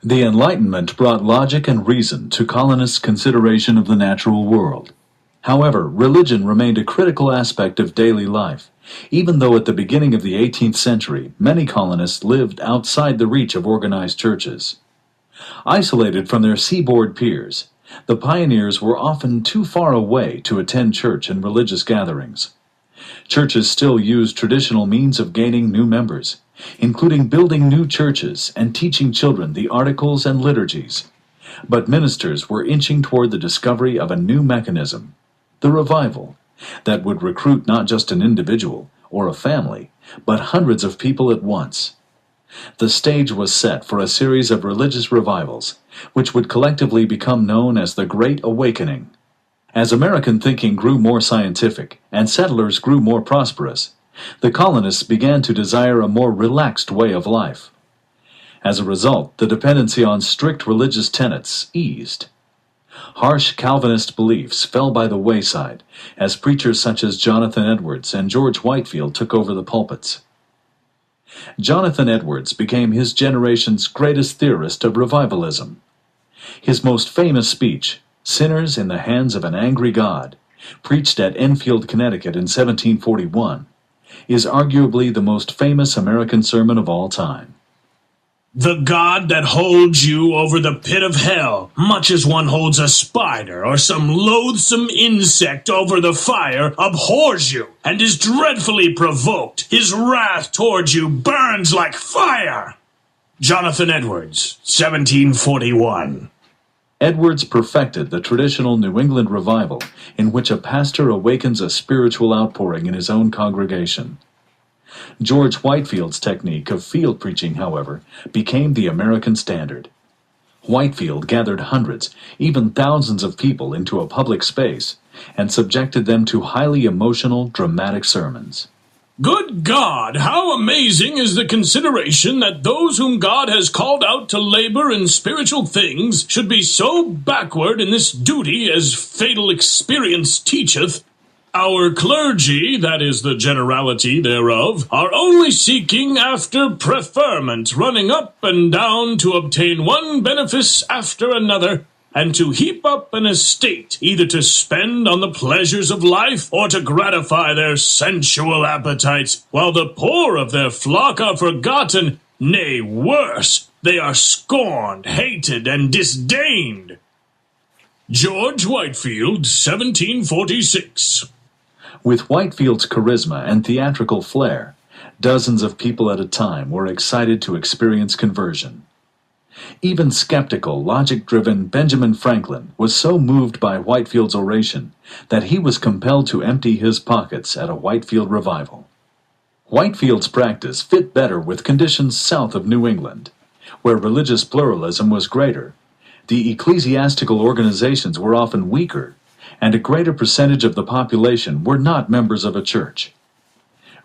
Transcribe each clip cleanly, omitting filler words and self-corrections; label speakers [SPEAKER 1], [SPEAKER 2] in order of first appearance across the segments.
[SPEAKER 1] The Enlightenment brought logic and reason to colonists' consideration of the natural world. However, religion remained a critical aspect of daily life, even though at the beginning of the 18th century many colonists lived outside the reach of organized churches. Isolated from their seaboard peers, the pioneers were often too far away to attend church and religious gatherings. Churches still used traditional means of gaining new members, including building new churches and teaching children the articles and liturgies. But ministers were inching toward the discovery of a new mechanism, the revival, that would recruit not just an individual or a family, but hundreds of people at once. The stage was set for a series of religious revivals, which would collectively become known as the Great Awakening. As American thinking grew more scientific and settlers grew more prosperous, the colonists began to desire a more relaxed way of life. As a result, the dependency on strict religious tenets eased. Harsh Calvinist beliefs fell by the wayside as preachers such as Jonathan Edwards and George Whitefield took over the pulpits. Jonathan Edwards became his generation's greatest theorist of revivalism. His most famous speech, Sinners in the Hands of an Angry God, preached at Enfield, Connecticut in 1741, is arguably the most famous American sermon of all time.
[SPEAKER 2] The God that holds you over the pit of hell, much as one holds a spider or some loathsome insect over the fire, abhors you and is dreadfully provoked. His wrath towards you burns like fire. Jonathan Edwards, 1741.
[SPEAKER 1] Edwards perfected the traditional New England revival in which a pastor awakens a spiritual outpouring in his own congregation. George Whitefield's technique of field preaching, however, became the American standard. Whitefield gathered hundreds, even thousands of people into a public space and subjected them to highly emotional, dramatic sermons.
[SPEAKER 2] Good God, how amazing is the consideration that those whom God has called out to labor in spiritual things should be so backward in this duty as fatal experience teacheth. Our clergy, that is the generality thereof, are only seeking after preferment, running up and down to obtain one benefice after another, and to heap up an estate, either to spend on the pleasures of life or to gratify their sensual appetites, while the poor of their flock are forgotten, nay, worse, they are scorned, hated, and disdained. George Whitefield, 1746.
[SPEAKER 1] With Whitefield's charisma and theatrical flair, dozens of people at a time were excited to experience conversion. Even skeptical, logic-driven Benjamin Franklin was so moved by Whitefield's oration that he was compelled to empty his pockets at a Whitefield revival. Whitefield's practice fit better with conditions south of New England, where religious pluralism was greater. The ecclesiastical organizations were often weaker, and a greater percentage of the population were not members of a church.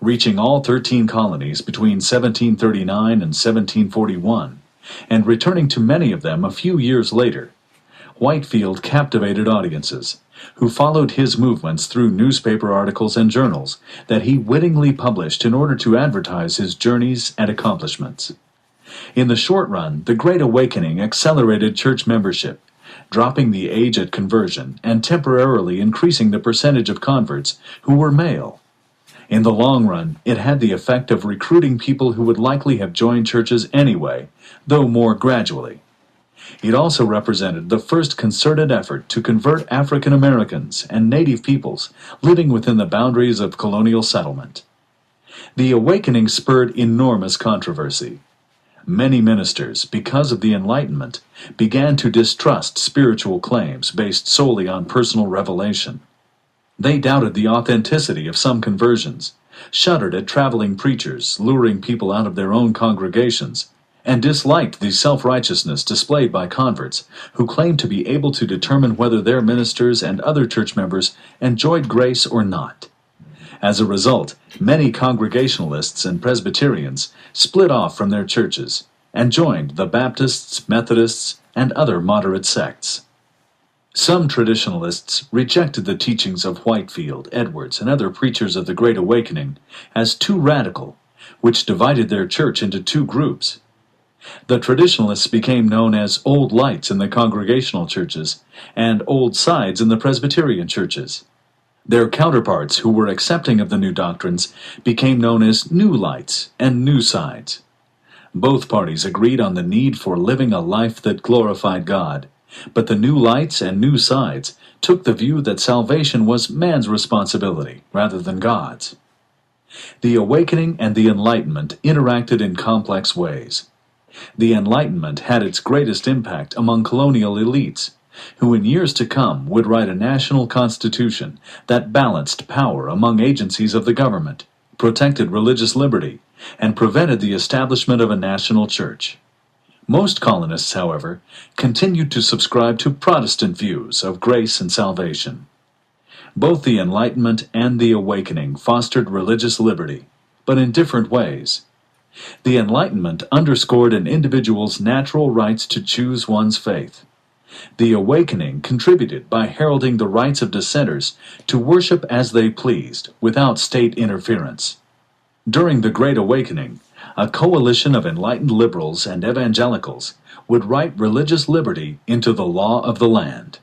[SPEAKER 1] Reaching all 13 colonies between 1739 and 1741, and returning to many of them a few years later, Whitefield captivated audiences, who followed his movements through newspaper articles and journals that he wittingly published in order to advertise his journeys and accomplishments. In the short run, the Great Awakening accelerated church membership, dropping the age at conversion and temporarily increasing the percentage of converts who were male. In the long run, it had the effect of recruiting people who would likely have joined churches anyway, though more gradually. It also represented the first concerted effort to convert African Americans and Native peoples living within the boundaries of colonial settlement. The awakening spurred enormous controversy. Many ministers, because of the Enlightenment, began to distrust spiritual claims based solely on personal revelation. They doubted the authenticity of some conversions, shuddered at traveling preachers luring people out of their own congregations, and disliked the self-righteousness displayed by converts who claimed to be able to determine whether their ministers and other church members enjoyed grace or not. As a result, many Congregationalists and Presbyterians split off from their churches and joined the Baptists, Methodists, and other moderate sects. Some traditionalists rejected the teachings of Whitefield, Edwards, and other preachers of the Great Awakening as too radical, which divided their church into two groups. The traditionalists became known as Old Lights in the Congregational churches and Old Sides in the Presbyterian churches. Their counterparts who were accepting of the new doctrines became known as New Lights and New Sides. Both parties agreed on the need for living a life that glorified God, but the New Lights and New Sides took the view that salvation was man's responsibility rather than God's. The Awakening and the Enlightenment interacted in complex ways. The Enlightenment had its greatest impact among colonial elites, who in years to come would write a national constitution that balanced power among agencies of the government, protected religious liberty, and prevented the establishment of a national church. Most colonists, however, continued to subscribe to Protestant views of grace and salvation. Both the Enlightenment and the Awakening fostered religious liberty, but in different ways. The Enlightenment underscored an individual's natural rights to choose one's faith. The Awakening contributed by heralding the rights of dissenters to worship as they pleased, without state interference. During the Great Awakening, a coalition of enlightened liberals and evangelicals would write religious liberty into the law of the land.